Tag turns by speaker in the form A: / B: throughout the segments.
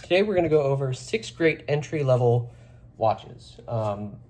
A: Today we're going to go over 6 great entry-level watches.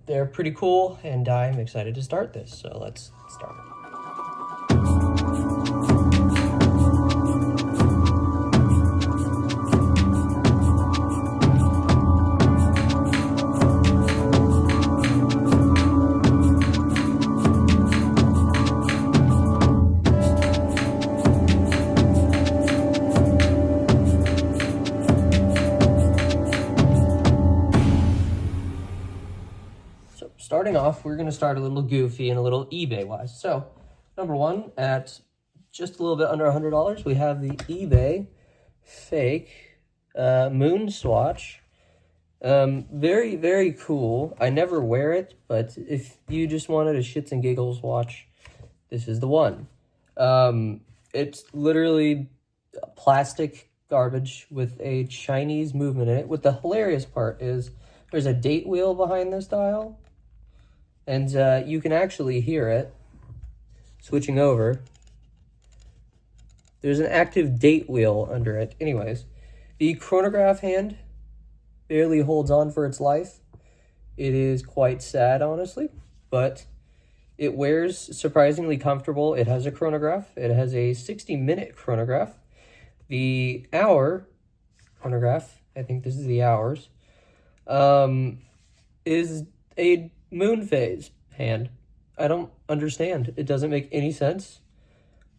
A: They're pretty cool, and I'm excited to start this, so let's start. So starting off, we're going to start a little goofy and a little eBay-wise. So, number one, at just a little bit under $100, we have the eBay fake moon swatch. Very, very cool. I never wear it, but if you just wanted a shits and giggles watch, this is the one. It's literally plastic garbage with a Chinese movement in it. What the hilarious part is there's a date wheel behind this dial, and you can actually hear it switching over. There's an active date wheel under it. Anyways, the chronograph hand barely holds on for its life. It is quite sad, honestly, but it wears surprisingly comfortable. It has a chronograph. It has a 60-minute chronograph. The hour chronograph, I think this is the hours, is a moon phase hand. I don't understand. It doesn't make any sense.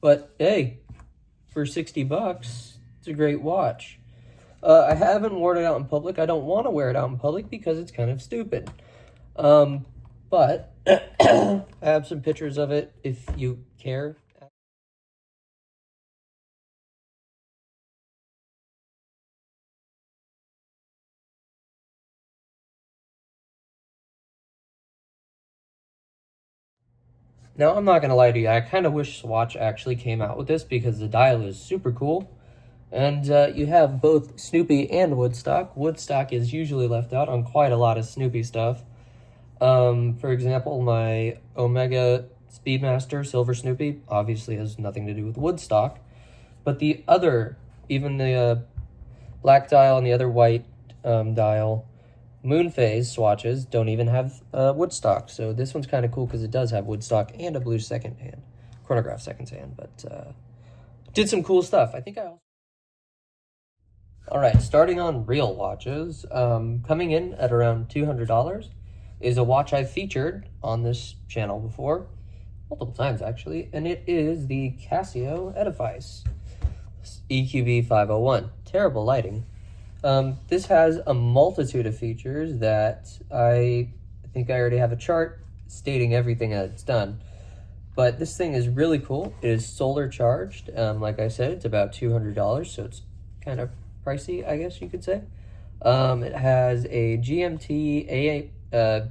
A: But hey, for 60 bucks, it's a great watch. I haven't worn it out in public. I don't want to wear it out in public because it's kind of stupid. But I have some pictures of it if you care. Now, I'm not going to lie to you. I kind of wish Swatch actually came out with this because the dial is super cool. And you have both Snoopy and Woodstock. Woodstock is usually left out on quite a lot of Snoopy stuff. For example, my Omega Speedmaster Silver Snoopy obviously has nothing to do with Woodstock. But the other, even the black dial and the other white dial, moon phase swatches don't even have Woodstock. So this one's kind of cool because it does have Woodstock and a blue second hand, chronograph second hand. But did some cool stuff. I think I also... All right, starting on real watches, coming in at around $200 is a watch I've featured on this channel before, multiple times actually, and it is the Casio Edifice EQB 501. Terrible lighting. This has a multitude of features that I think I already have a chart stating everything that it's done. But this thing is really cool. It is solar charged. Like I said, it's about $200, so it's kind of pricey, I guess you could say. It has a GMT,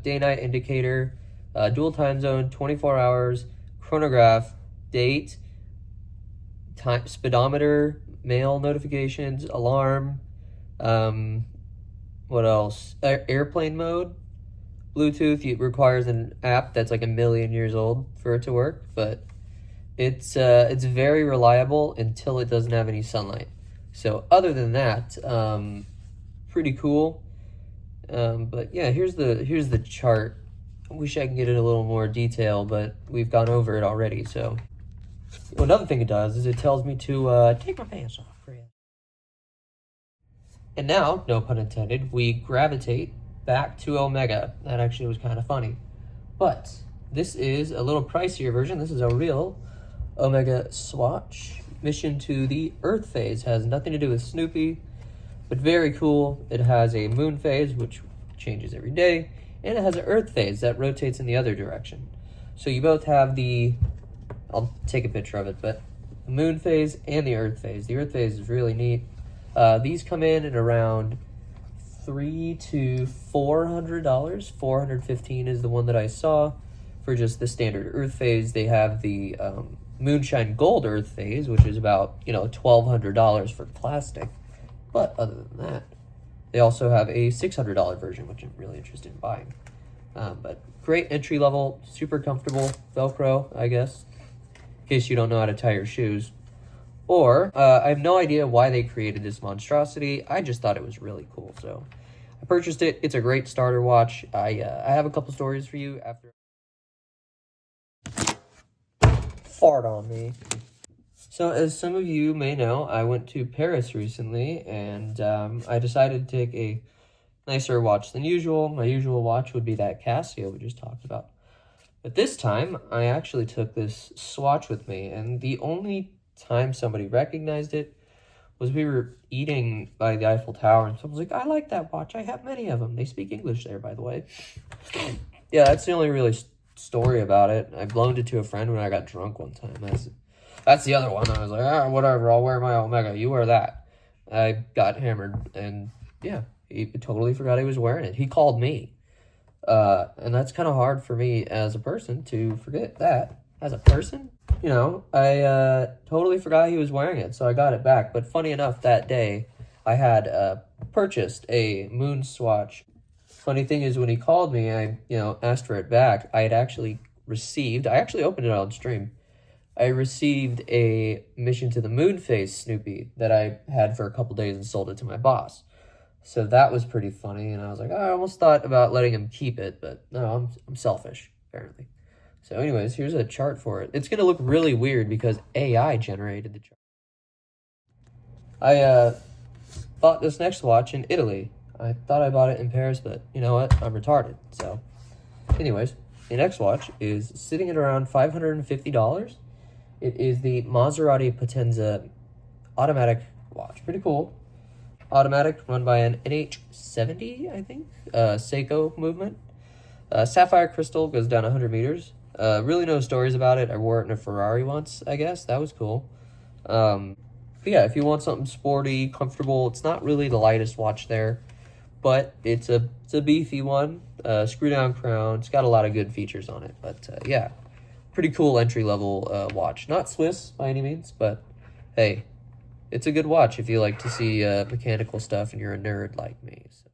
A: day-night indicator, dual time zone, 24 hours, chronograph, date, time, speedometer, mail notifications, alarm, what else? Airplane mode, Bluetooth. It requires an app that's like 1 million years old for it to work, but it's very reliable until it doesn't have any sunlight. So other than that, pretty cool. But yeah, here's the chart. I wish I could get it a little more detail, but we've gone over it already. So another thing it does is it tells me to take my pants off. And now, no pun intended, we gravitate back to Omega. That actually was kind of funny. But this is a little pricier version. This is a real Omega swatch. Mission to the Earth phase. Has nothing to do with Snoopy, but very cool. It has a moon phase, which changes every day, and it has an Earth phase that rotates in the other direction. So you both have the, I'll take a picture of it, but the moon phase and the Earth phase. The Earth phase is really neat. These come in at around $300 to $400. $415 is the one that I saw for just the standard Earth phase. They have the Moonshine Gold Earth phase, which is about $1,200 for plastic. But other than that, they also have a $600 version, which I'm really interested in buying. But great entry level, super comfortable, Velcro, I guess, in case you don't know how to tie your shoes. Or, I have no idea why they created this monstrosity. I just thought it was really cool, so I purchased it. It's a great starter watch. I have a couple stories for you after. Fart on me. So, as some of you may know, I went to Paris recently, and I decided to take a nicer watch than usual. My usual watch would be that Casio we just talked about. But this time, I actually took this swatch with me, and the only time somebody recognized it was we were eating by the Eiffel Tower, and someone was like, I like that watch. I have many of them. They speak English there, by the way. Yeah, that's the only really story about it. I loaned it to a friend when I got drunk one time. That's the other one. I was like, whatever, I'll wear my Omega. You wear that. I got hammered, and yeah, he totally forgot he was wearing it. He called me. And that's kind of hard for me as a person to forget that. As a person, you know, I totally forgot he was wearing it, so I got it back. But funny enough, that day, I had purchased a moon swatch. Funny thing is, when he called me, I, asked for it back. I actually opened it on stream. I received a Mission to the Moon face Snoopy that I had for a couple days and sold it to my boss. So that was pretty funny, and I was like, I almost thought about letting him keep it, but no, I'm selfish, apparently. So anyways, here's a chart for it. It's going to look really weird because AI generated the chart. I bought this next watch in Italy. I thought I bought it in Paris, but you know what? I'm retarded. So anyways, the next watch is sitting at around $550. It is the Maserati Potenza automatic watch. Pretty cool. Automatic, run by an NH70, I think. Seiko movement. Sapphire crystal, goes down 100 meters. Really no stories about it. I wore it in a Ferrari once, I guess. That was cool. But yeah, if you want something sporty, comfortable, it's not really the lightest watch there, but it's a beefy one. Screw down crown. It's got a lot of good features on it. But yeah, pretty cool entry level watch. Not Swiss by any means, but hey, it's a good watch if you like to see mechanical stuff and you're a nerd like me. So.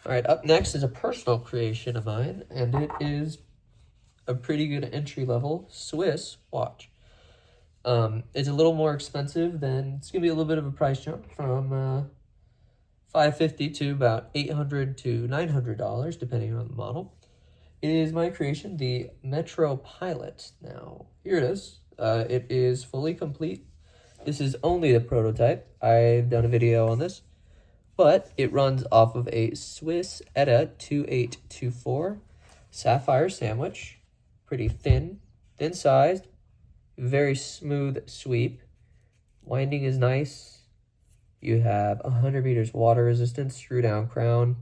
A: All right, up next is a personal creation of mine, and it is a pretty good entry-level Swiss watch. It's a little more expensive than, it's going to be a little bit of a price jump from $550 to about $800 to $900, depending on the model. It is my creation, the Metro Pilot. Now, here it is. It is fully complete. This is only the prototype. I've done a video on this, but it runs off of a Swiss ETA 2824 sapphire sandwich. Pretty thin-sized, very smooth sweep. Winding is nice. You have 100 meters water resistance, screw-down crown.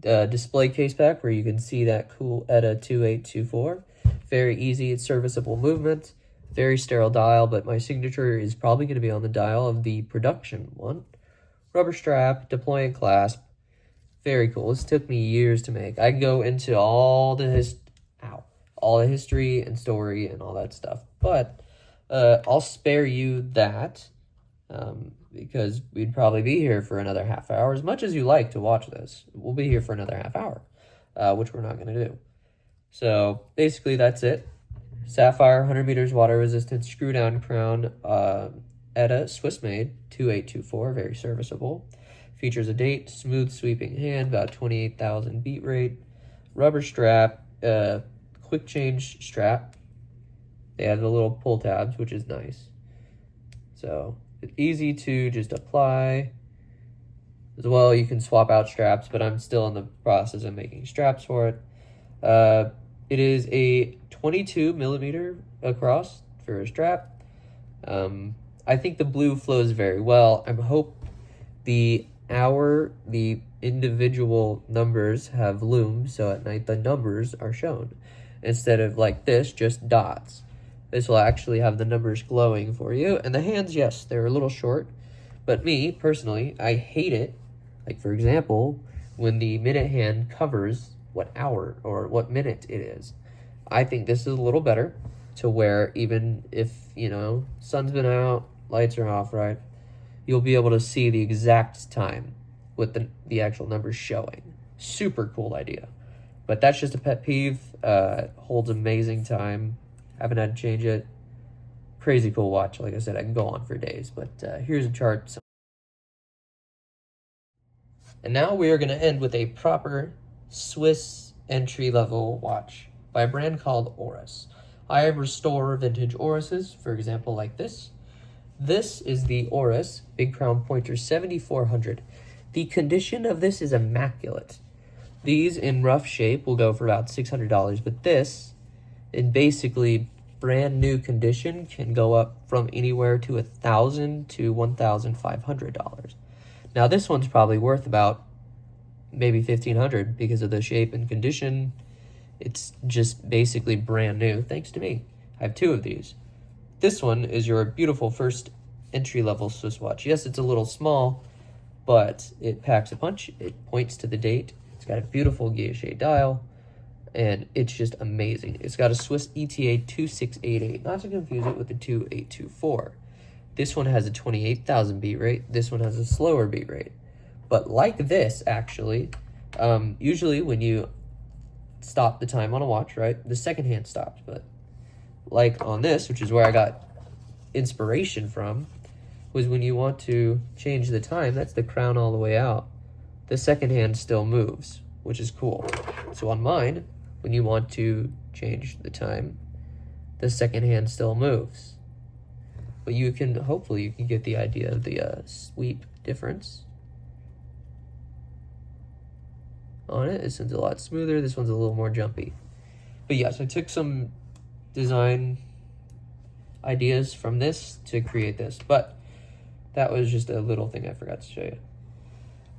A: Display case back where you can see that cool ETA 2824. Very easy, serviceable movement. Very sterile dial, but my signature is probably going to be on the dial of the production one. Rubber strap, deploy and clasp. Very cool. This took me years to make. I can go into all the history and story and all that stuff, but I'll spare you that because we'd probably be here for another half hour. As much as you like to watch this, we'll be here for another half hour, which we're not going to do. So basically that's it. Sapphire, 100 meters water resistant, screw down crown, ETA Swiss made, 2824, very serviceable. Features a date, smooth sweeping hand, about 28,000 beat rate, rubber strap, quick change strap. They have the little pull tabs, which is nice. So it's easy to just apply. As well, you can swap out straps, but I'm still in the process of making straps for it. It is a 22 millimeter across for a strap. I think the blue flows very well. I hope the individual numbers have looms, so at night the numbers are shown instead of like this, just dots. This will actually have the numbers glowing for you. And the hands, yes, they're a little short, but me personally, I hate it. Like for example, when the minute hand covers what hour or what minute it is. I think this is a little better to where even if, sun's been out, lights are off, right? You'll be able to see the exact time with the actual numbers showing. Super cool idea. But that's just a pet peeve. Holds amazing time. Haven't had to change it. Crazy cool watch. Like I said, I can go on for days. But here's a chart. And now we are going to end with a proper Swiss entry-level watch by a brand called Oris. I restore vintage Orises, for example, like this. This is the Oris Big Crown Pointer 7400. The condition of this is immaculate. These in rough shape will go for about $600, but this, in basically brand new condition, can go up from anywhere to $1,000 to $1,500. Now this one's probably worth about maybe $1,500 because of the shape and condition. It's just basically brand new, thanks to me. I have two of these. This one is your beautiful first entry-level Swiss watch. Yes, it's a little small, but it packs a punch. It points to the date. It's got a beautiful guilloche dial, and it's just amazing. It's got a Swiss ETA 2688, not to confuse it with the 2824. This one has a 28,000 beat rate. This one has a slower beat rate. But like this, actually, usually when you stop the time on a watch, right, the second hand stops. But like on this, which is where I got inspiration from, was when you want to change the time, that's the crown all the way out, the second hand still moves, which is cool. So on mine, when you want to change the time, the second hand still moves. But you can, hopefully you can get the idea of the sweep difference on it. This one's a lot smoother, this one's a little more jumpy. But yes, I took some design ideas from this to create this, but that was just a little thing I forgot to show you.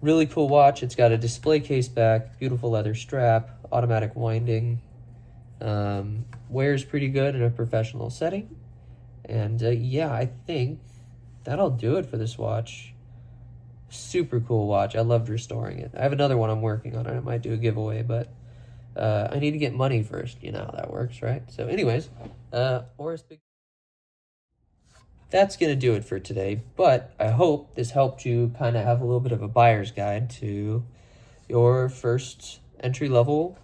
A: Really cool watch. It's got a display case back, beautiful leather strap, automatic winding, wears pretty good in a professional setting. And yeah, I think that'll do it for this watch. Super cool watch. I loved restoring it. I have another one I'm working on. I might do a giveaway, but I need to get money first. You know how that works, right? So anyways, Oris Big... That's going to do it for today, but I hope this helped you kind of have a little bit of a buyer's guide to your first entry-level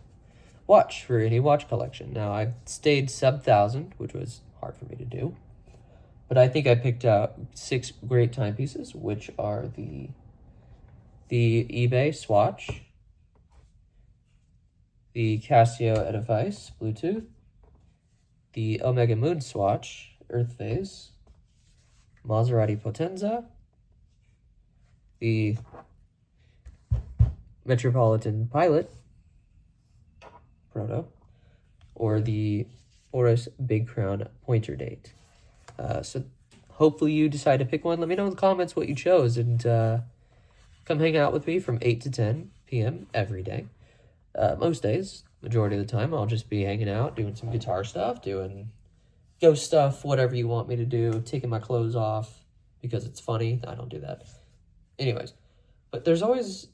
A: watch for any watch collection. Now, I've stayed sub-1,000, which was hard for me to do, but I think I picked out 6 great timepieces, which are the eBay Swatch, the Casio Edifice Bluetooth, the Omega Moon Swatch Earth Phase, Maserati Potenza, the Metropolitan Pilot Proto, or the Oris Big Crown Pointer Date. So hopefully you decide to pick one. Let me know in the comments what you chose, and come hang out with me from 8 to 10 p.m. every day. Most days, majority of the time, I'll just be hanging out, doing some guitar stuff, doing ghost stuff, whatever you want me to do, taking my clothes off because it's funny. I don't do that. Anyways, but there's always,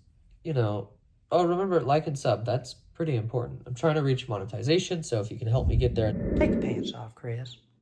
A: you know, oh, remember, like and sub. That's pretty important. I'm trying to reach monetization, so if you can help me get there.
B: Take the pants off, Chris.